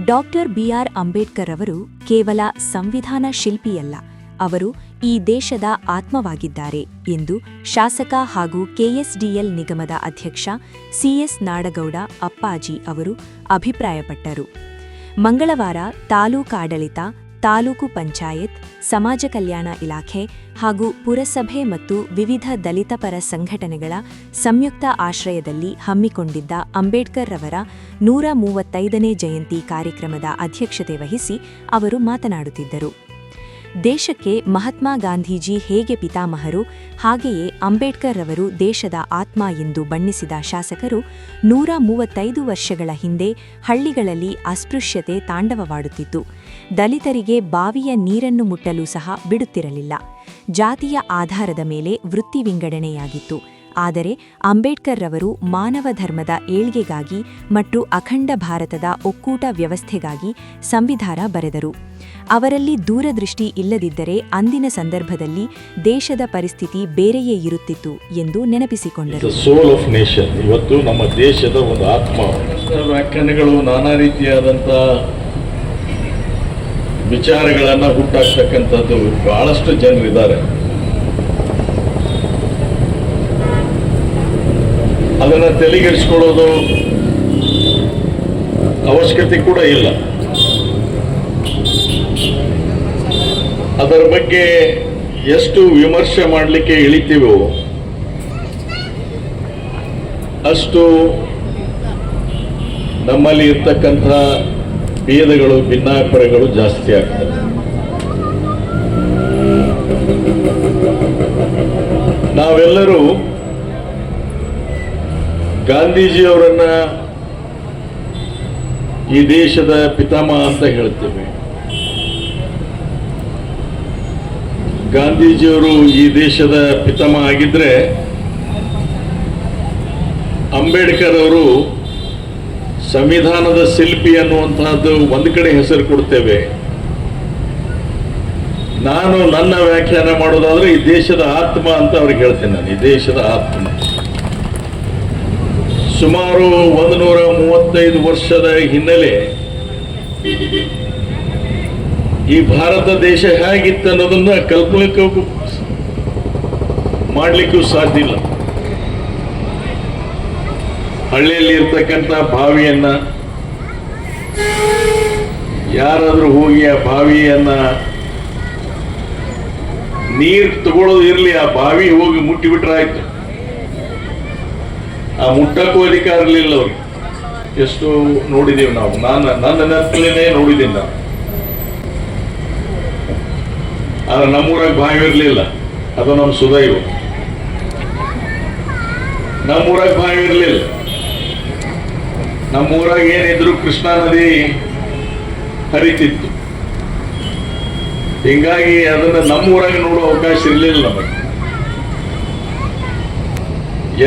Doctor B R Ambedkar ಅವರು ಕೇವಲ ಸಂವಿಧಾನ ಶಿಲ್ಪಿಯಲ್ಲ, ಅವರು ಈ ದೇಶದ ಆತ್ಮವಾಗಿದ್ದಾರೆ ಎಂದು ಶಾಸಕ ಹಾಗೂ ಕೆಎಸ್ಡಿಎಲ್ ನಿಗಮದ ಅಧ್ಯಕ್ಷ ಸಿಎಸ್ ನಾಡಗೌಡ ಅಪ್ಪಾಜಿ ಅವರು ಅಭಿಪ್ರಾಯಪಟ್ಟರು. ಮಂಗಳವಾರ ತಾಲೂಕಾಡಳಿತ, ತಾಲೂಕು ಪಂಚಾಯತ್, ಸಮಾಜ ಕಲ್ಯಾಣ ಇಲಾಖೆ ಹಾಗೂ ಪುರಸಭೆ ಮತ್ತು ವಿವಿಧ ದಲಿತ ಪರ ಸಂಘಟನೆಗಳ ಸಂಯುಕ್ತ ಆಶ್ರಯದಲ್ಲಿ ಹಮ್ಮಿಕೊಂಡಿದ್ದ ಅಂಬೇಡ್ಕರ್ ರವರ 135ನೇ ಜಯಂತಿ ಕಾರ್ಯಕ್ರಮದ ಅಧ್ಯಕ್ಷತೆ ವಹಿಸಿ ಅವರು ಮಾತನಾಡುತ್ತಿದ್ದರು. ದೇಶಕ್ಕೆ ಮಹಾತ್ಮ ಗಾಂಧೀಜಿ ಹೇಗೆ ಪಿತಾಮಹರು, ಹಾಗೆಯೇ ಅಂಬೇಡ್ಕರ್ ರವರು ದೇಶದ ಆತ್ಮ ಎಂದು ಬಣ್ಣಿಸಿದ ಶಾಸಕರು, 135 ವರ್ಷಗಳ ಹಿಂದೆ ಹಳ್ಳಿಗಳಲ್ಲಿ ಅಸ್ಪೃಶ್ಯತೆ ತಾಂಡವವಾಡುತ್ತಿತ್ತು. ದಲಿತರಿಗೆ ಬಾವಿಯ ನೀರನ್ನು ಮುಟ್ಟಲು ಸಹ ಬಿಡುತ್ತಿರಲಿಲ್ಲ. ಜಾತಿಯ ಆಧಾರದ ಮೇಲೆ ವೃತ್ತಿ ವಿಂಗಡಣೆಯಾಗಿತ್ತು. ಆದರೆ ಅಂಬೇಡ್ಕರ್ ರವರು ಮಾನವ ಧರ್ಮದ ಏಳ್ಗೆಗಾಗಿ ಮತ್ತು ಅಖಂಡ ಭಾರತದ ಒಕ್ಕೂಟ ವ್ಯವಸ್ಥೆಗಾಗಿ ಸಂವಿಧಾನ ಬರೆದರು. ಅವರಲ್ಲಿ ದೂರದೃಷ್ಟಿ ಇಲ್ಲದಿದ್ದರೆ ಅಂದಿನ ಸಂದರ್ಭದಲ್ಲಿ ದೇಶದ ಪರಿಸ್ಥಿತಿ ಬೇರೆಯೇ ಇರುತ್ತಿತ್ತು ಎಂದು ನೆನಪಿಸಿಕೊಂಡರು. ಸೋಲ್ ಆಫ್ ನೇಷನ್ ಇವತ್ತು ನಮ್ಮ ದೇಶದ ಒಂದು ಆತ್ಮ. ವ್ಯಾಖ್ಯಾನಗಳು ನಾನಾ ರೀತಿಯಾದಂಥ ವಿಚಾರಗಳನ್ನು ಹುಟ್ಟಾಕ್ತಕ್ಕಂಥದ್ದು ಬಹಳಷ್ಟು ಜನರಿದ್ದಾರೆ. ಅದನ್ನು ತಲೆಗೆಡಿಸ್ಕೊಳ್ಳೋದು ಅವಶ್ಯಕತೆ ಕೂಡ ಇಲ್ಲ. ಅದರ ಬಗ್ಗೆ ಎಷ್ಟು ವಿಮರ್ಶೆ ಮಾಡಲಿಕ್ಕೆ ಇಳಿತೀವೋ ಅಷ್ಟು ನಮ್ಮಲ್ಲಿ ಇರ್ತಕ್ಕಂಥ ಭೇದಗಳು, ಭಿನ್ನಾಭಿಪ್ರಾಯಗಳು ಜಾಸ್ತಿ ಆಗ್ತವೆ. ನಾವೆಲ್ಲರೂ ಗಾಂಧೀಜಿಯವರನ್ನ ಈ ದೇಶದ ಪಿತಾಮಹ ಅಂತ ಹೇಳ್ತೇವೆ. ಗಾಂಧೀಜಿಯವರು ಈ ದೇಶದ ಪಿತಾಮಹ ಆಗಿದ್ರೆ ಅಂಬೇಡ್ಕರ್ ಅವರು ಸಂವಿಧಾನದ ಶಿಲ್ಪಿ ಅನ್ನುವಂತಹದ್ದು ಒಂದು ಕಡೆ ಹೆಸರು ಕೊಡ್ತೇವೆ. ನಾನು ನನ್ನ ವ್ಯಾಖ್ಯಾನ ಮಾಡೋದಾದ್ರೆ ಈ ದೇಶದ ಆತ್ಮ ಅಂತ ಅವ್ರಿಗೆ ಹೇಳ್ತೇನೆ. ನಾನು ಈ ದೇಶದ ಆತ್ಮ. ಸುಮಾರು 135 ವರ್ಷದ ಹಿನ್ನೆಲೆ ಈ ಭಾರತ ದೇಶ ಹೇಗಿತ್ತು ಅನ್ನೋದನ್ನ ಕಲ್ಪನೆಗೂ ಮಾಡಲಿಕ್ಕೂ ಸಾಧ್ಯ ಇಲ್ಲ. ಹಳ್ಳಿಯಲ್ಲಿ ಇರ್ತಕ್ಕಂಥ ಬಾವಿಯನ್ನ ಯಾರಾದ್ರೂ ಹೋಗಿ ಆ ಬಾವಿಯನ್ನ ನೀರು ತಗೊಳ್ಳೋದು ಇರಲಿ, ಆ ಬಾವಿ ಹೋಗಿ ಮುಟ್ಟಿಬಿಟ್ರೆ ಆಯ್ತು. ಆ ಮುಟ್ಟಕ್ಕೂ ಅಧಿಕಾರ ಇರಲಿಲ್ಲ ಅವ್ರಿಗೆ. ಎಷ್ಟು ನೋಡಿದೀವಿ ನಾವು. ನನ್ನ ನೆನಪಲ್ಲೇ ನೋಡಿದ್ದೀನಿ ನಾವು. ಆದ್ರೆ ನಮ್ಮೂರಾಗ ಬಾವಿ ಇರಲಿಲ್ಲ, ಅದು ನಮ್ಮ ಸುದೈವ. ನಮ್ಮೂರಾಗ ಬಾವಿ ಇರಲಿಲ್ಲ. ನಮ್ಮೂರಾಗ ಏನಿದ್ರು ಕೃಷ್ಣಾ ನದಿ ಹರಿತಿತ್ತು. ಹಿಂಗಾಗಿ ಅದನ್ನ ನಮ್ಮೂರಾಗ ನೋಡೋ ಅವಕಾಶ ಇರಲಿಲ್ಲ ನಮಗೆ.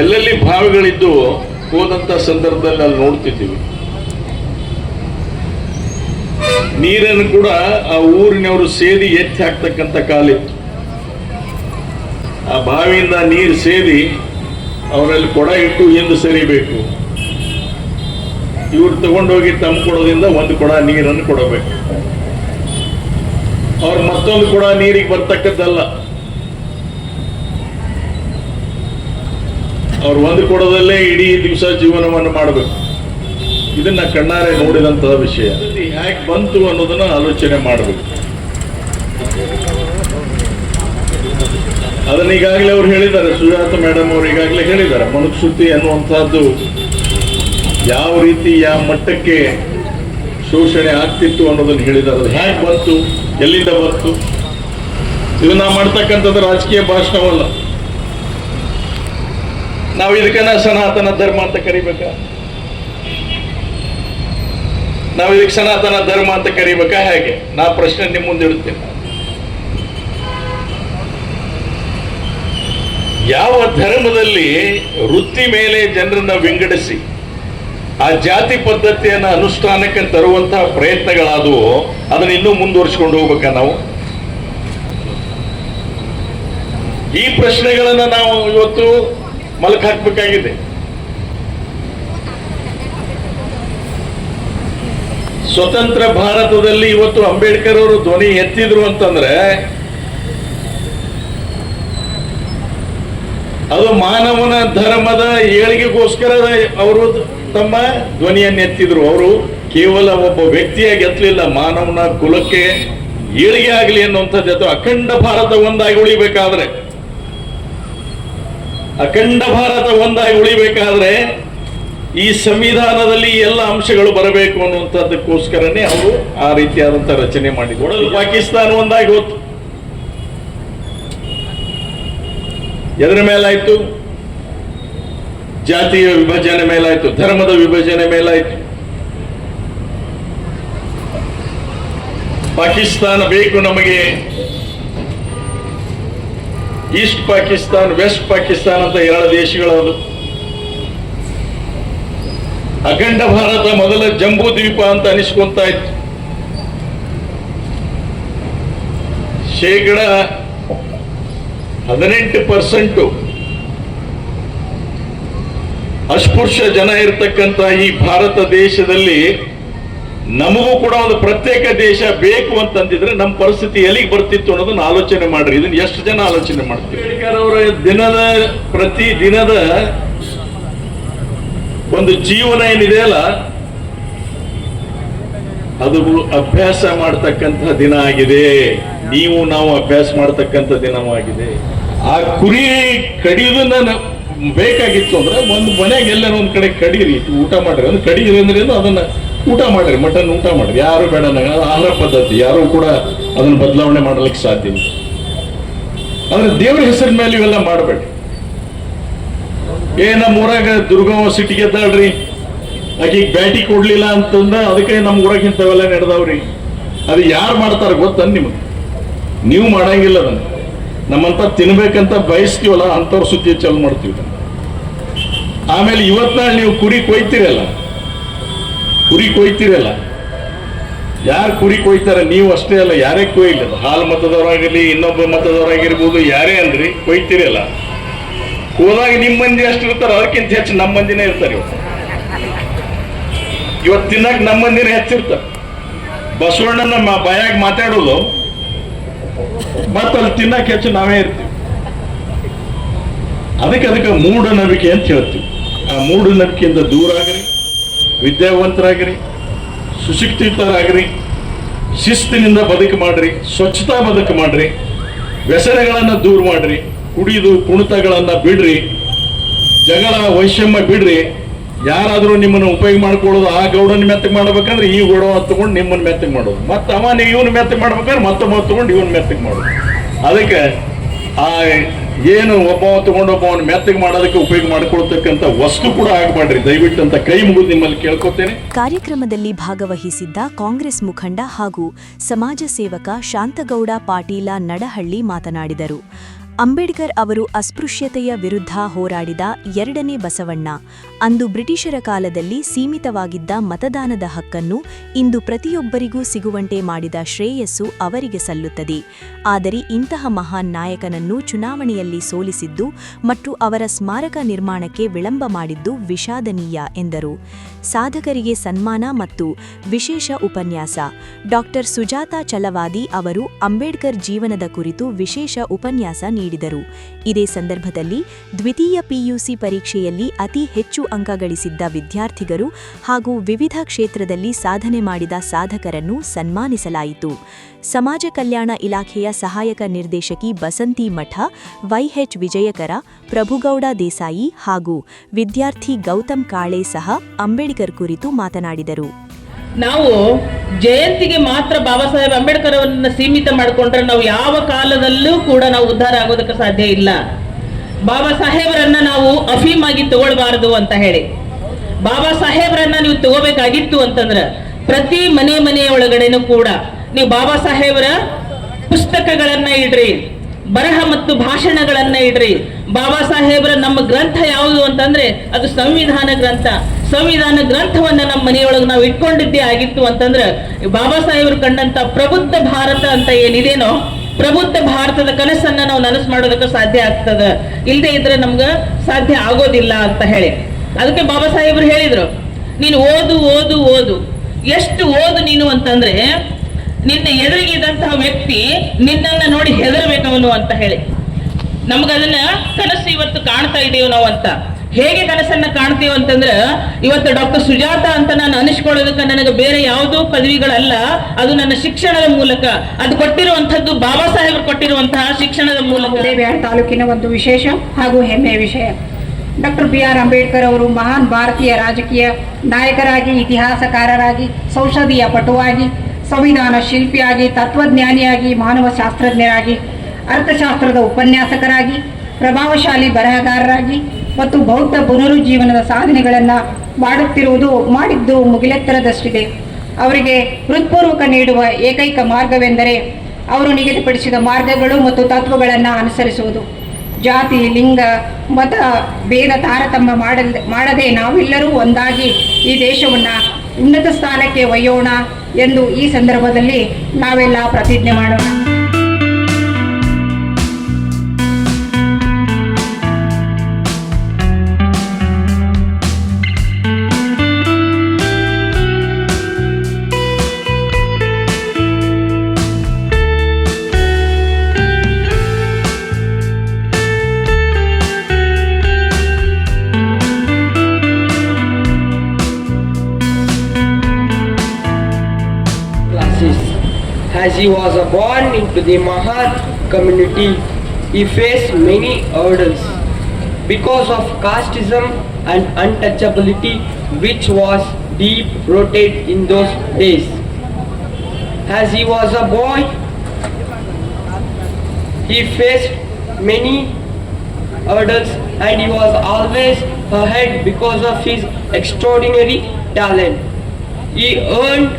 ಎಲ್ಲೆಲ್ಲಿ ಬಾವಿಗಳಿದ್ದು ಹೋದಂತ ಸಂದರ್ಭದಲ್ಲಿ ಅಲ್ಲಿ ನೋಡ್ತಿದ್ದೀವಿ. ನೀರನ್ನು ಕೂಡ ಆ ಊರಿನವರು ಸೇದಿ ಎತ್ತಿ ಹಾಕ್ತಕ್ಕಂಥ ಕಾಲಿತ್ತು. ಆ ಬಾವಿಯಿಂದ ನೀರು ಸೇದಿ ಅವರಲ್ಲಿ ಕೊಡ ಇಟ್ಟು ಎಂದು ಸರಿಬೇಕು. ಇವ್ರು ತಗೊಂಡೋಗಿ ತಮ್ಮ ಕೊಡೋದ್ರಿಂದ ಒಂದು ಕೊಡ ನೀರನ್ನು ಕೊಡಬೇಕು. ಅವ್ರು ಮತ್ತೊಂದು ಕೊಡ ನೀರಿಗೆ ಬರ್ತಕ್ಕದ್ದಲ್ಲ. ಅವ್ರು ಒಂದು ಕೊಡದಲ್ಲೇ ಇಡೀ ದಿವಸ ಜೀವನವನ್ನು ಮಾಡಬೇಕು. ಇದನ್ನ ಕಣ್ಣಾರೆ ನೋಡಿದಂತಹ ವಿಷಯ. ಹೇಗೆ ಬಂತು ಅನ್ನೋದನ್ನ ಆಲೋಚನೆ ಮಾಡಬೇಕು. ಅದನ್ನ ಈಗಾಗಲೇ ಅವ್ರು ಹೇಳಿದ್ದಾರೆ, ಸುಜಾತ ಮೇಡಮ್ ಅವರು ಈಗಾಗಲೇ ಹೇಳಿದ್ದಾರೆ. ಮನುಸ್ಮೃತಿ ಅನ್ನುವಂತಹದ್ದು ಯಾವ ರೀತಿ ಯಾವ ಮಟ್ಟಕ್ಕೆ ಶೋಷಣೆ ಆಗ್ತಿತ್ತು ಅನ್ನೋದನ್ನ ಹೇಳಿದ್ದಾರೆ. ಅದು ಹೇಗೆ ಬಂತು, ಎಲ್ಲಿಂದ ಬಂತು, ಇದನ್ನ ಮಾಡ್ತಕ್ಕಂಥದ್ದು ರಾಜಕೀಯ ಭಾಷಣವಲ್ಲ. ನಾವು ಇದಕ್ಕನ್ನ ಸನಾತನ ಧರ್ಮ ಅಂತ ಕರಿಬೇಕಾ? ನಾವು ಇದಕ್ಕೆ ಸನಾತನ ಧರ್ಮ ಅಂತ ಕರಿಬೇಕಾ? ಹೇಗೆ? ನಾ ಪ್ರಶ್ನೆ ನಿಮ್ಮ ಮುಂದೆ ಇಡುತ್ತೇನೆ. ಯಾವ ಧರ್ಮದಲ್ಲಿ ವೃತ್ತಿ ಮೇಲೆ ಜನರನ್ನ ವಿಂಗಡಿಸಿ ಆ ಜಾತಿ ಪದ್ಧತಿಯನ್ನು ಅನುಷ್ಠಾನಕ್ಕೆ ತರುವಂತಹ ಪ್ರಯತ್ನಗಳಾದವು, ಅದನ್ನ ಇನ್ನೂ ಮುಂದುವರಿಸಿಕೊಂಡು ಹೋಗ್ಬೇಕಾ ನಾವು? ಈ ಪ್ರಶ್ನೆಗಳನ್ನ ನಾವು ಇವತ್ತು ಮಲಕ್ ಹಾಕಬೇಕಾಗಿದೆ. ಸ್ವತಂತ್ರ ಭಾರತದಲ್ಲಿ ಇವತ್ತು ಅಂಬೇಡ್ಕರ್ ಅವರು ಧ್ವನಿ ಎತ್ತಿದ್ರು ಅಂತಂದ್ರೆ ಅದು ಮಾನವನ ಧರ್ಮದ ಏಳಿಗೆಗೋಸ್ಕರ ಅವರು ತಮ್ಮ ಧ್ವನಿಯನ್ನು ಎತ್ತಿದ್ರು. ಅವರು ಕೇವಲ ಒಬ್ಬ ವ್ಯಕ್ತಿಯಾಗಿ ಎತ್ತಲಿಲ್ಲ, ಮಾನವನ ಕುಲಕ್ಕೆ ಏಳಿಗೆ ಆಗಲಿ ಅನ್ನುವಂಥದ್ದು. ಅಖಂಡ ಭಾರತ ಒಂದಾಗಿ ಉಳಿಬೇಕಾದ್ರೆ, ಅಖಂಡ ಭಾರತ ಒಂದಾಗಿ ಉಳಿಬೇಕಾದ್ರೆ ಈ ಸಂವಿಧಾನದಲ್ಲಿ ಎಲ್ಲ ಅಂಶಗಳು ಬರಬೇಕು ಅನ್ನುವಂಥದ್ದಕ್ಕೋಸ್ಕರನೇ ಅವರು ಆ ರೀತಿಯಾದಂತಹ ರಚನೆ ಮಾಡಿದ್ರು. ಪಾಕಿಸ್ತಾನ ಒಂದಾಗಿ ಹೋತು. ಎದರ ಮೇಲಾಯ್ತು? ಜಾತಿಯ ವಿಭಜನೆ ಮೇಲಾಯ್ತು, ಧರ್ಮದ ವಿಭಜನೆ ಮೇಲಾಯ್ತು. ಪಾಕಿಸ್ತಾನ ಬೇಕು ನಮಗೆ, ಈಸ್ಟ್ ಪಾಕಿಸ್ತಾನ್, ವೆಸ್ಟ್ ಪಾಕಿಸ್ತಾನ್ ಅಂತ ಎರಡು ದೇಶಗಳದು. ಅಖಂಡ ಭಾರತ ಮೊದಲ ಜಂಬೂ ದ್ವೀಪ ಅಂತ ಅನಿಸ್ಕೊಂತ ಇತ್ತು. ಶೇಕಡ 18% ಅಸ್ಪೃಶ್ಯ ಜನ ಇರತಕ್ಕಂತ ಈ ಭಾರತ ದೇಶದಲ್ಲಿ ನಮಗೂ ಕೂಡ ಒಂದು ಪ್ರತ್ಯೇಕ ದೇಶ ಬೇಕು ಅಂತಂದಿದ್ರೆ ನಮ್ಮ ಪರಿಸ್ಥಿತಿ ಎಲ್ಲಿಗೆ ಬರ್ತಿತ್ತು ಅನ್ನೋದನ್ನ ಆಲೋಚನೆ ಮಾಡ್ರಿ. ಇದನ್ನ ಎಷ್ಟು ಜನ ಆಲೋಚನೆ ಮಾಡ್ತೀವಿ? ಅಂಬೇಡ್ಕರ್ ಅವರ ಪ್ರತಿ ದಿನದ ಒಂದು ಜೀವನ ಏನಿದೆ ಅಲ್ಲ, ಅದು ಅಭ್ಯಾಸ ಮಾಡ್ತಕ್ಕಂಥ ದಿನ ಆಗಿದೆ. ನೀವು ನಾವು ಅಭ್ಯಾಸ ಮಾಡ್ತಕ್ಕಂಥ ದಿನವಾಗಿದೆ. ಆ ಕುರಿ ಕಡಿಯೋದನ್ನ ಬೇಕಾಗಿತ್ತು ಅಂದ್ರೆ ಒಂದು ಮನೆಯಾಗ ಎಲ್ಲ ಒಂದ್ ಕಡೆ ಕಡೀರಿ, ಊಟ ಮಾಡ್ರಿ. ಒಂದು ಕಡೀರಿ ಅಂದ್ರೆ ಅದನ್ನ ಊಟ ಮಾಡ್ರಿ, ಮಟನ್ ಊಟ ಮಾಡ್ರಿ. ಯಾರು ಬೇಡ, ಆಹಾರ ಪದ್ಧತಿ ಯಾರು ಕೂಡ ಅದನ್ನ ಬದಲಾವಣೆ ಮಾಡಲಿಕ್ಕೆ ಸಾಧ್ಯ ಇಲ್ಲ. ಆದ್ರೆ ದೇವ್ರ ಹೆಸರಿನ ಮೇಲೆ ಇವೆಲ್ಲ ಮಾಡಬೇಡಿ. ನಮ್ಮ ಊರಾಗ ದುರ್ಗವ್ವ ಸಿಟಿಗೆ ಎದ್ದಾಳ್ರಿ, ಆಕೆಗೆ ಬ್ಯಾಟಿ ಕೊಡ್ಲಿಲ್ಲ ಅಂತಂದ ಅದಕ್ಕೆ ನಮ್ಮ ಊರಾಗ ಇಂಥವೆಲ್ಲ ನಡೆದವ್ರಿ. ಅದು ಯಾರು ಮಾಡ್ತಾರ ಗೊತ್ತ ನಿಮಗೆ? ನೀವು ಮಾಡಂಗಿಲ್ಲ. ಅದನ್ನ ನಮ್ಮಂತ ತಿನ್ಬೇಕಂತ ಬಯಸ್ತೀವಲ್ಲ ಅಂತವ್ರ ಸುದ್ದಿ ಚಾಲು ಮಾಡ್ತೀವಿ. ಆಮೇಲೆ ಇವತ್ನಾಳು ನೀವು ಕುರಿ ಕೊಯ್ತಿರಲ್ಲ, ಯಾರು ಕುರಿ ಕೊಯ್ತಾರ? ನೀವು ಅಷ್ಟೇ ಅಲ್ಲ, ಯಾರೇ ಕೊಯ್ಲಿಲ್ಲ. ಹಾಲು ಮತದವರಾಗಿರ್ಲಿ, ಇನ್ನೊಬ್ಬ ಮತದವರಾಗಿರ್ಬೋದು, ಯಾರೇ ಅನ್ರಿ ಕೊಯ್ತಿರಲ್ಲ. ಹೋದಾಗ ನಿಮ್ಮ ಮಂದಿ ಅಷ್ಟು ಇರ್ತಾರ, ಅದಕ್ಕಿಂತ ಹೆಚ್ಚು ನಮ್ಮ ಮಂದಿನೇ ಇರ್ತಾರೆ. ಇವತ್ತು ತಿನ್ನಕ್ ನಮ್ಮ ಮಂದಿನೇ ಹೆಚ್ಚಿರ್ತಾರೆ. ಬಸವಣ್ಣನ ಬಾಯಾಗ ಮಾತಾಡೋದು ಮತ್ತಲ್ಲಿ ತಿನ್ನಕ್ ಹೆಚ್ಚು ನಾವೇ ಇರ್ತೀವಿ. ಅದಕ್ಕೆ ಮೂಢನಂಬಿಕೆ ಅಂತ ಹೇಳ್ತೀವಿ. ಆ ಮೂಢನಂಬಿಕೆಯಿಂದ ದೂರ ಆಗ್ರಿ, ವಿದ್ಯಾವಂತರಾಗ್ರಿ, ಸುಶಿಕ್ಷಿತರಾಗ್ರಿ, ಶಿಸ್ತಿನಿಂದ ಬದುಕು ಮಾಡ್ರಿ, ಸ್ವಚ್ಛತಾ ಬದುಕು ಮಾಡ್ರಿ, ವ್ಯಸನಗಳನ್ನ ದೂರ ಮಾಡ್ರಿ, ಕುಡಿದು ಕುಣಿತಗಳನ್ನ ಬಿಡ್ರಿ, ಜಗಳ ವೈಷಮ್ಯ ಬಿಡ್ರಿ. ಯಾರಾದ್ರೂ ನಿಮ್ಮನ್ನು ಉಪಯೋಗ ಮಾಡ್ಕೊಳ್ಳೋದು, ಆ ಗೌಡನ ಮೆತ್ತಗೆ ಮಾಡ್ಬೇಕಂದ್ರೆ ಈ ಗೌಡ ತಗೊಂಡು ನಿಮ್ಮನ್ನ ಮೆತ್ತಗೆ ಮಾಡೋದು, ಮತ್ತೆ ಅವ ಇವನು ಮೆತ್ತಗೆ ಮಾಡ್ಬೇಕಾದ್ರೆ ಮತ್ತೊಬ್ಬ ತಗೊಂಡು ಇವನ್ ಮೆತ್ತಗೆ ಮಾಡೋದು. ಅದಕ್ಕೆ ಆ ಏನು ಒಬ್ಬ ತಗೊಂಡು ಒಬ್ಬವನ್ನ ಮೆತ್ತಗೆ ಮಾಡೋದಕ್ಕೆ ಉಪಯೋಗ ಮಾಡ್ಕೊಳ್ತಕ್ಕಂಥ ವಸ್ತು ಕೂಡ ಆಗಬೇಡ್ರಿ ದಯವಿಟ್ಟು ಅಂತ ಕೈ ಮುಗಿದು ನಿಮ್ಮಲ್ಲಿ ಕೇಳ್ಕೊತೇನೆ. ಕಾರ್ಯಕ್ರಮದಲ್ಲಿ ಭಾಗವಹಿಸಿದ್ದ ಕಾಂಗ್ರೆಸ್ ಮುಖಂಡ ಹಾಗೂ ಸಮಾಜ ಸೇವಕ ಶಾಂತಗೌಡ ಪಾಟೀಲ ನಡಹಳ್ಳಿ ಮಾತನಾಡಿದರು. ಅಂಬೇಡ್ಕರ್ ಅವರು ಅಸ್ಪೃಶ್ಯತೆಯ ವಿರುದ್ಧ ಹೋರಾಡಿದ ಎರಡನೇ ಬಸವಣ್ಣ. ಅಂದು ಬ್ರಿಟಿಷರ ಕಾಲದಲ್ಲಿ ಸೀಮಿತವಾಗಿದ್ದ ಮತದಾನದ ಹಕ್ಕನ್ನು ಇಂದು ಪ್ರತಿಯೊಬ್ಬರಿಗೂ ಸಿಗುವಂತೆ ಮಾಡಿದ ಶ್ರೇಯಸ್ಸು ಅವರಿಗೆ ಸಲ್ಲುತ್ತದೆ. ಆದರೆ ಇಂತಹ ಮಹಾನ್ ನಾಯಕನನ್ನು ಚುನಾವಣೆಯಲ್ಲಿ ಸೋಲಿಸಿದ್ದು ಮತ್ತು ಅವರ ಸ್ಮಾರಕ ನಿರ್ಮಾಣಕ್ಕೆ ವಿಳಂಬ ಮಾಡಿದ್ದು ವಿಷಾದನೀಯ ಎಂದರು. ಸಾಧಕರಿಗೆ ಸನ್ಮಾನ ಮತ್ತು ವಿಶೇಷ ಉಪನ್ಯಾಸ. ಡಾಕ್ಟರ್ ಸುಜಾತಾ ಚಲವಾದಿ ಅವರು ಅಂಬೇಡ್ಕರ್ ಜೀವನದ ಕುರಿತು ವಿಶೇಷ ಉಪನ್ಯಾಸ ನೀಡಿದರು. ಇದೇ ಸಂದರ್ಭದಲ್ಲಿ ದ್ವಿತೀಯ ಪಿಯುಸಿ ಪರೀಕ್ಷೆಯಲ್ಲಿ ಅತಿ ಹೆಚ್ಚು ಅಂಕ ಗಳಿಸಿದ್ದ ವಿದ್ಯಾರ್ಥಿಗಳು ಹಾಗೂ ವಿವಿಧ ಕ್ಷೇತ್ರದಲ್ಲಿ ಸಾಧನೆ ಮಾಡಿದ ಸಾಧಕರನ್ನು ಸನ್ಮಾನಿಸಲಾಯಿತು. ಸಮಾಜ ಕಲ್ಯಾಣ ಇಲಾಖೆಯ ಸಹಾಯಕ ನಿರ್ದೇಶಕಿ ಬಸಂತಿ ಮಠ, ವೈಎಚ್ ವಿಜಯಕರ, ಪ್ರಭುಗೌಡ ದೇಸಾಯಿ ಹಾಗೂ ವಿದ್ಯಾರ್ಥಿ ಗೌತಮ್ ಕಾಳೆ ಸಹ ಅಂಬೇಡ್ಕರ್ ಕುರಿತು ಮಾತನಾಡಿದರು. ನಾವು ಜಯಂತಿಗೆ ಮಾತ್ರ ಬಾಬಾ ಸಾಹೇಬ್ ಅಂಬೇಡ್ಕರ್ ಅವರನ್ನ ಸೀಮಿತ ಮಾಡಿಕೊಂಡ್ರೆ ನಾವು ಯಾವ ಕಾಲದಲ್ಲೂ ಕೂಡ ನಾವು ಉದ್ಧಾರ ಆಗೋದಕ್ಕೆ ಸಾಧ್ಯ ಇಲ್ಲ. ಬಾಬಾ ಸಾಹೇಬರನ್ನ ನಾವು ಅಫೀಮಾಗಿ ತಗೊಳ್ಬಾರದು ಅಂತ ಹೇಳಿ, ಬಾಬಾ ಸಾಹೇಬರನ್ನ ನೀವು ತಗೋಬೇಕಾಗಿತ್ತು ಅಂತಂದ್ರೆ ಪ್ರತಿ ಮನೆಯ ಒಳಗಡೆನೂ ಕೂಡ ನೀವು ಬಾಬಾ ಸಾಹೇಬರ ಪುಸ್ತಕಗಳನ್ನ ಇಡ್ರಿ, ಬರಹ ಮತ್ತು ಭಾಷಣಗಳನ್ನ ಇಡ್ರಿ. ಬಾಬಾ ಸಾಹೇಬರ ನಮ್ಮ ಗ್ರಂಥ ಯಾವುದು ಅಂತಂದ್ರೆ ಅದು ಸಂವಿಧಾನ ಗ್ರಂಥ. ಸಂವಿಧಾನ ಗ್ರಂಥವನ್ನ ನಮ್ಮ ಮನೆಯೊಳಗೆ ನಾವು ಇಟ್ಕೊಂಡಿದ್ದೇ ಆಗಿತ್ತು ಅಂತಂದ್ರೆ ಬಾಬಾ ಸಾಹೇಬರು ಕಂಡಂತ ಪ್ರಬುದ್ಧ ಭಾರತ ಅಂತ ಏನಿದೇನೋ, ಪ್ರಬುದ್ಧ ಭಾರತದ ಕನಸನ್ನ ನಾವು ನನಸು ಮಾಡೋದಕ್ಕೆ ಸಾಧ್ಯ ಆಗ್ತದ. ಇಲ್ಲದೆ ಇದ್ರೆ ನಮ್ಗೆ ಸಾಧ್ಯ ಆಗೋದಿಲ್ಲ ಅಂತ ಹೇಳಿ ಅದಕ್ಕೆ ಬಾಬಾ ಸಾಹೇಬರು ಹೇಳಿದ್ರು, ನೀನು ಓದು ಓದು ಓದು, ಎಷ್ಟು ಓದು ನೀನು ಅಂತಂದ್ರೆ ನಿನ್ನ ಎದುರಿಗಿದ್ದಂತಹ ವ್ಯಕ್ತಿ ನಿನ್ನನ್ನ ನೋಡಿ ಹೆದರ್ಬೇಕವನು ಅಂತ ಹೇಳಿ. ನಮ್ಗದನ್ನ ಕನಸು ಇವತ್ತು ಕಾಣ್ತಾ ಇದೀವಿ ನಾವು ಅಂತ. ಹೇಗೆ ಕನಸನ್ನ ಕಾಣ್ತೀವಿ ಅಂತಂದ್ರೆ, ಇವತ್ತು ಡಾಕ್ಟರ್ ಸುಜಾತ ಅಂತ ನಾನು ಅನಿಸ್ಕೊಳ್ಳೋದಕ್ಕೆ ನನಗೆ ಬೇರೆ ಯಾವುದೋ ಪದವಿಗಳಲ್ಲ, ಅದು ನನ್ನ ಶಿಕ್ಷಣದ ಮೂಲಕ, ಅದು ಕೊಟ್ಟಿರುವಂತದ್ದು ಬಾಬಾ ಸಾಹೇಬರು ಕೊಟ್ಟಿರುವಂತಹ ಶಿಕ್ಷಣದ ಮೂಲಕ. ಮುದ್ದೇಬಿಹಾಳ ತಾಲೂಕಿನ ಒಂದು ವಿಶೇಷ ಹಾಗೂ ಹೆಮ್ಮೆಯ ವಿಷಯ. ಡಾಕ್ಟರ್ BR ಅಂಬೇಡ್ಕರ್ ಅವರು ಮಹಾನ್ ಭಾರತೀಯ ರಾಜಕೀಯ ನಾಯಕರಾಗಿ, ಇತಿಹಾಸಕಾರರಾಗಿ, ಸಂಸದೀಯ ಪಟುವಾಗಿ, ಸಂವಿಧಾನ ಶಿಲ್ಪಿಯಾಗಿ, ತತ್ವಜ್ಞಾನಿಯಾಗಿ, ಮಾನವ ಶಾಸ್ತ್ರಜ್ಞರಾಗಿ, ಅರ್ಥಶಾಸ್ತ್ರದ ಉಪನ್ಯಾಸಕರಾಗಿ, ಪ್ರಭಾವಶಾಲಿ ಬರಹಗಾರರಾಗಿ ಮತ್ತು ಬೌದ್ಧ ಪುನರುಜ್ಜೀವನದ ಸಾಧನೆಗಳನ್ನು ಮಾಡಿದ್ದು ಮುಗಿಲೆತ್ತರದಷ್ಟಿದೆ. ಅವರಿಗೆ ಹೃತ್ಪೂರ್ವಕ ನೀಡುವ ಏಕೈಕ ಮಾರ್ಗವೆಂದರೆ ಅವರು ನಿಗದಿಪಡಿಸಿದ ಮಾರ್ಗಗಳು ಮತ್ತು ತತ್ವಗಳನ್ನು ಅನುಸರಿಸುವುದು. ಜಾತಿ, ಲಿಂಗ, ಮತ ಭೇದ ತಾರತಮ್ಯ ಮಾಡದೆ ನಾವೆಲ್ಲರೂ ಒಂದಾಗಿ ಈ ದೇಶವನ್ನು ಉನ್ನತ ಸ್ಥಾನಕ್ಕೆ ಒಯ್ಯೋಣ ಎಂದು ಈ ಸಂದರ್ಭದಲ್ಲಿ ನಾವೆಲ್ಲ ಪ್ರತಿಜ್ಞೆ ಮಾಡೋಣ. As he was born into the Mahan community, he faced many hurdles because of casteism and untouchability, which was deep rooted in those days. As he was a boy, he faced many hurdles and he was always ahead because of his extraordinary talent. He earned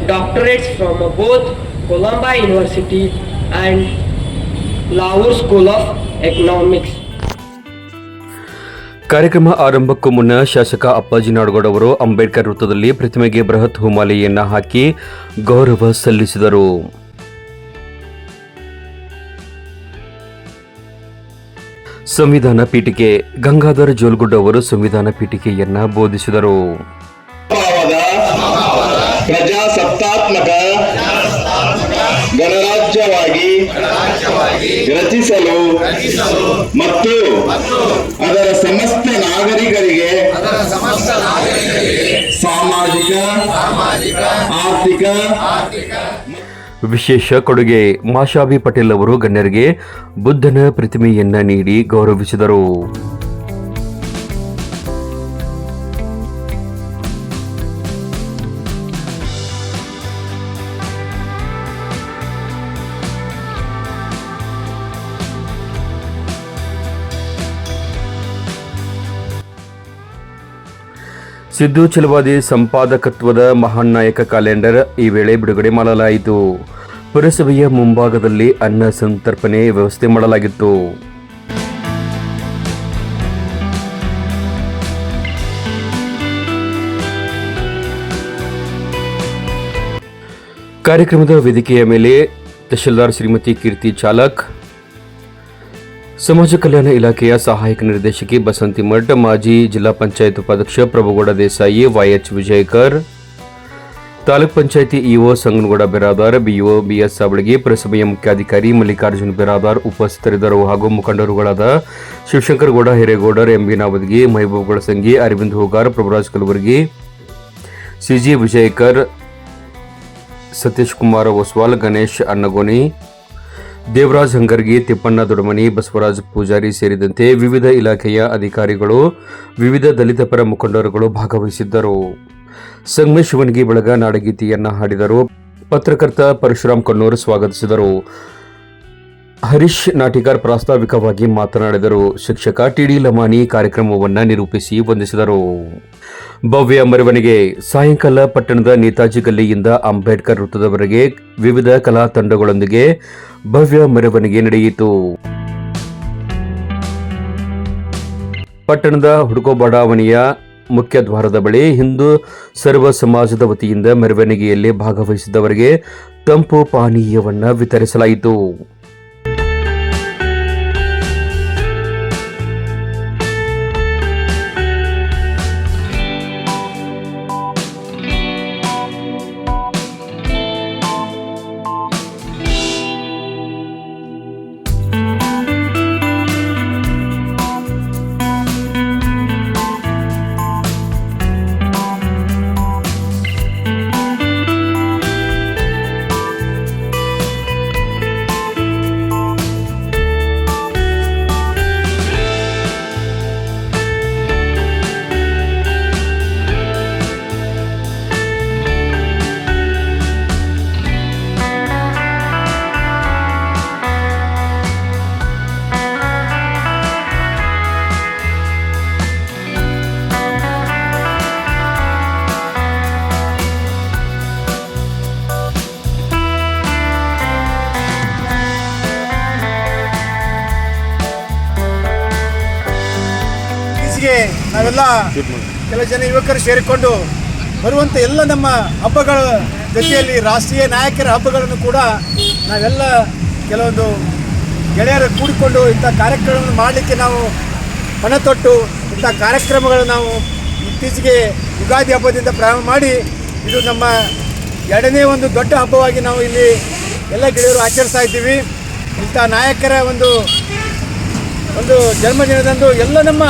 doctorates from both Columba University and Lahore School of Economics. ಕಾರ್ಯಕ್ರಮ ಆರಂಭಕ್ಕೂ ಮುನ್ನ ಶಾಸಕ ಅಪ್ಪಾಜಿ ನಾಡಗೌಡ ಅವರು ಅಂಬೇಡ್ಕರ್ ವೃತ್ತದಲ್ಲಿ ಪ್ರತಿಮೆಗೆ ಬೃಹತ್ ಹೂಮಾಲೆಯನ್ನ ಹಾಕಿ ಗೌರವ ಸಲ್ಲಿಸಿದರು. ಸಂವಿಧಾನ ಪೀಠಿಕೆ ಗಂಗಾಧರ ಜೋಲ್ಗುಡ್ಡ ಅವರು ಸಂವಿಧಾನ ಪೀಠಿಕೆಯನ್ನ ಬೋಧಿಸಿದರು. ಪ್ರಜಾಸತ್ತಾತ್ಮಕ ಗಣರಾಜ್ಯವಾಗಿ ರಚಿಸಲು ಮತ್ತು ಅದರ ಸಮಸ್ತ ನಾಗರಿಕರಿಗೆ ಸಾಮಾಜಿಕ ಆರ್ಥಿಕ ವಿಶೇಷ ಕೊಡುಗೆ ಮಾಶಾಬಿ ಪಟೇಲ್ ಅವರು ಗಣ್ಯರಿಗೆ ಬುದ್ಧನ ಪ್ರತಿಮೆಯನ್ನ ನೀಡಿ ಗೌರವಿಸಿದರು. ಸಿದ್ದು ಛಲವಾದಿ ಸಂಪಾದಕತ್ವದ ಮಹಾನ್ ನಾಯಕ ಕ್ಯಾಲೆಂಡರ್ ಈ ವೇಳೆ ಬಿಡುಗಡೆ ಮಾಡಲಾಯಿತು. ಪುರಸಭೆಯ ಮುಂಭಾಗದಲ್ಲಿ ಅನ್ನ ಸಂತರ್ಪಣೆ ವ್ಯವಸ್ಥೆ ಮಾಡಲಾಗಿತ್ತು. ಕಾರ್ಯಕ್ರಮದ ವೇದಿಕೆಯ ಮೇಲೆ ತಹಶೀಲ್ದಾರ್ ಶ್ರೀಮತಿ ಕೀರ್ತಿ ಚಾಲಕ್, ಸಮಾಜ ಕಲ್ಯಾಣ ಇಲಾಖೆಯ ಸಹಾಯಕ ನಿರ್ದೇಶಕಿ ಬಸಂತಿ ಮಠ್, ಮಾಜಿ ಜಿಲ್ಲಾ ಪಂಚಾಯತ್ ಉಪಾಧ್ಯಕ್ಷ ಪ್ರಭುಗೌಡ ದೇಸಾಯಿ, YH ವಿಜಯಕರ್, ತಾಲೂಕ್ ಪಂಚಾಯಿತಿ EO Sanganagouda Beradar, BO BS Savalagi, ಪುರಸಭೆಯ ಮುಖ್ಯಾಧಿಕಾರಿ ಮಲ್ಲಿಕಾರ್ಜುನ್ ಬೆರಾದಾರ್ ಉಪಸ್ಥಿತರಿದ್ದರು. ಹಾಗೂ ಮುಖಂಡರುಗಳಾದ ಶಿವಶಂಕರ್ ಗೌಡ ಹಿರೇಗೌಡರ್, MB ನಾವದಗಿ, ಮಹಬೂಬ್ ಗಳಸಂಗಿ, ಅರವಿಂದ್ ಹೋಗಾರ್, ಪ್ರಭುರಾಜ್ ಕಲಬುರ್ಗಿ, CG ವಿಜಯಕರ್, ಸತೀಶ್ ಕುಮಾರ್ ಒಸ್ವಾಲ್, ಗಣೇಶ್ ಅನ್ನಗೋನಿ, ದೇವರಾಜ್ ಹಂಗರ್ಗಿ, ತಿಪ್ಪಣ್ಣ ದೊಡಮನಿ, ಬಸವರಾಜ್ ಪೂಜಾರಿ ಸೇರಿದಂತೆ ವಿವಿಧ ಇಲಾಖೆಯ ಅಧಿಕಾರಿಗಳು, ವಿವಿಧ ದಲಿತ ಪರ ಮುಖಂಡರುಗಳು ಭಾಗವಹಿಸಿದ್ದರು. ಸಂಗಮೇಶ್ ಶಿವನ್ಗಿ ಬಳಗ ನಾಡಗೀತೆಯನ್ನ ಹಾಡಿದರು. ಪತ್ರಕರ್ತ ಪರಶುರಾಮ್ ಕಣ್ಣೂರ್ ಸ್ವಾಗತಿಸಿದರು. ಹರೀಶ್ ನಾಟಿಕಾರ್ ಪ್ರಾಸ್ತಾವಿಕವಾಗಿ ಮಾತನಾಡಿದರು. ಶಿಕ್ಷಕ TD ಲಮಾನಿ ಕಾರ್ಯಕ್ರಮವನ್ನು ನಿರೂಪಿಸಿ ವಂದಿಸಿದರು. ಭವ್ಯ ಮೆರವಣಿಗೆ ಸಾಯಂಕಾಲ ಪಟ್ಟಣದ ನೇತಾಜಿ ಗಲ್ಲಿಯಿಂದ ಅಂಬೇಡ್ಕರ್ ವೃತ್ತದವರೆಗೆ ವಿವಿಧ ಕಲಾ ತಂಡಗಳೊಂದಿಗೆ ಭವ್ಯ ಮೆರವಣಿಗೆ ನಡೆಯಿತು. ಪಟ್ಟಣದ ಹುಡುಕೋ ಬಡಾವಣೆಯ ಮುಖ್ಯ ದ್ವಾರದ ಬಳಿ ಹಿಂದೂ ಸರ್ವ ಸಮಾಜದ ವತಿಯಿಂದ ಮೆರವಣಿಗೆಯಲ್ಲಿ ಭಾಗವಹಿಸಿದವರಿಗೆ ತಂಪು ಪಾನೀಯವನ್ನು ವಿತರಿಸಲಾಯಿತು. ನಾವೆಲ್ಲ ಕೆಲವು ಜನ ಯುವಕರು ಸೇರಿಕೊಂಡು ಬರುವಂಥ ಎಲ್ಲ ನಮ್ಮ ಹಬ್ಬಗಳ ಜೊತೆಯಲ್ಲಿ ರಾಷ್ಟ್ರೀಯ ನಾಯಕರ ಹಬ್ಬಗಳನ್ನು ಕೂಡ ನಾವೆಲ್ಲ ಕೆಲವೊಂದು ಗೆಳೆಯರು ಕೂಡಿಕೊಂಡು ಇಂಥ ಕಾರ್ಯಕ್ರಮವನ್ನು ಮಾಡಲಿಕ್ಕೆ ನಾವು ಪಣ ತೊಟ್ಟು ಇಂಥ ಕಾರ್ಯಕ್ರಮಗಳು ನಾವು ಇತ್ತೀಚೆಗೆ ಯುಗಾದಿ ಹಬ್ಬದಿಂದ ಪ್ರಾರಂಭ ಮಾಡಿ ಇದು ನಮ್ಮ ಎರಡನೇ ಒಂದು ದೊಡ್ಡ ಹಬ್ಬವಾಗಿ ನಾವು ಇಲ್ಲಿ ಎಲ್ಲ ಗೆಳೆಯರು ಆಚರಿಸ್ತಾ ಇದ್ದೀವಿ. ಇಂಥ ನಾಯಕರ ಒಂದು ಜನ್ಮದಿನದಂದು ಎಲ್ಲ ನಮ್ಮ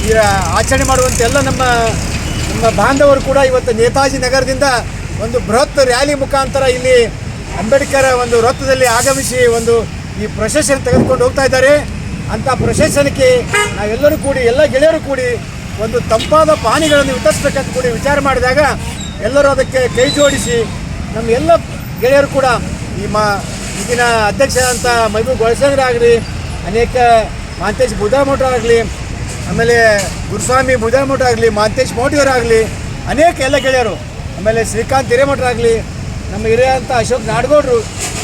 ಈ ಆಚರಣೆ ಮಾಡುವಂಥ ಎಲ್ಲ ನಮ್ಮ ಬಾಂಧವರು ಕೂಡ ಇವತ್ತು ನೇತಾಜಿ ನಗರದಿಂದ ಒಂದು ಬೃಹತ್ ರ್ಯಾಲಿ ಮುಖಾಂತರ ಇಲ್ಲಿ ಅಂಬೇಡ್ಕರ್ ಒಂದು ವೃತ್ತದಲ್ಲಿ ಆಗಮಿಸಿ ಒಂದು ಈ ಪ್ರೊಸೆಷನ್ ತೆಗೆದುಕೊಂಡು ಹೋಗ್ತಾ ಇದ್ದಾರೆ. ಅಂಥ ಪ್ರೊಸೆಷನ್ಗೆ ನಾವೆಲ್ಲರೂ ಕೂಡಿ ಎಲ್ಲ ಗೆಳೆಯರು ಕೂಡಿ ಒಂದು ತಂಪಾದ ಪಾನೀಯಗಳನ್ನು ವಿತರಿಸಬೇಕಂತ ಕೂಡಿ ವಿಚಾರ ಮಾಡಿದಾಗ ಎಲ್ಲರೂ ಅದಕ್ಕೆ ಕೈ ಜೋಡಿಸಿ ನಮ್ಮ ಎಲ್ಲ ಗೆಳೆಯರು ಕೂಡ ಈಗಿನ ಅಧ್ಯಕ್ಷ ಅಂತ ಮೈಬೂಬ್ ಗೊಳಸಂಗ್ರಾಗಲಿ, ಅನೇಕ ಮಾಂತೇಶ್ ಬುಧಾಮಠರಾಗಲಿ, ಆಮೇಲೆ ಗುರುಸ್ವಾಮಿ ಬುಧಾಮಠರಾಗಲಿ, ಮಾಂತೇಶ್ ಮೋಟಿಯವರಾಗಲಿ, ಅನೇಕ ಎಲ್ಲ ಗೆಳೆಯರು, ಆಮೇಲೆ ಶ್ರೀಕಾಂತ್ ಹಿರೇಮಠರಾಗಲಿ, ನಮ್ಮ ಹಿರಿಯಂಥ ಅಶೋಕ್ ನಾಡಗೌಡರು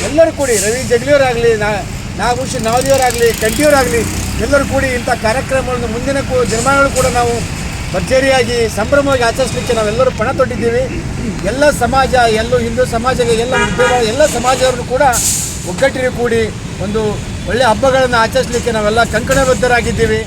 ಎಲ್ಲರೂ ಕೂಡಿ, ರವಿ ಜಗಲಿಯವರಾಗಲಿ, ನಾಗಭೂಷಣ್ ನಾವದಿಯವರಾಗಲಿ, ಕಂಠಿಯವರಾಗಲಿ ಎಲ್ಲರೂ ಕೂಡಿ ಇಂಥ ಕಾರ್ಯಕ್ರಮಗಳನ್ನು ಮುಂದಿನ ದಿನಮಾನಗಳು ಕೂಡ ನಾವು ಭರ್ಜರಿಯಾಗಿ ಸಂಭ್ರಮವಾಗಿ ಆಚರಿಸಲಿಕ್ಕೆ ನಾವೆಲ್ಲರೂ ಪಣ ತೊಟ್ಟಿದ್ದೀವಿ. ಎಲ್ಲ ಸಮಾಜ, ಹಿಂದೂ ಸಮಾಜಕ್ಕೆ ಎಲ್ಲ ಸಮಾಜವನ್ನು ಕೂಡ ಒಗ್ಗಟ್ಟಿಗೆ ಕೂಡಿ ಒಂದು ಒಳ್ಳೆಯ ಹಬ್ಬಗಳನ್ನು ಆಚರಿಸಲಿಕ್ಕೆ ನಾವೆಲ್ಲ ಕಂಕಣಬದ್ಧರಾಗಿದ್ದೀವಿ.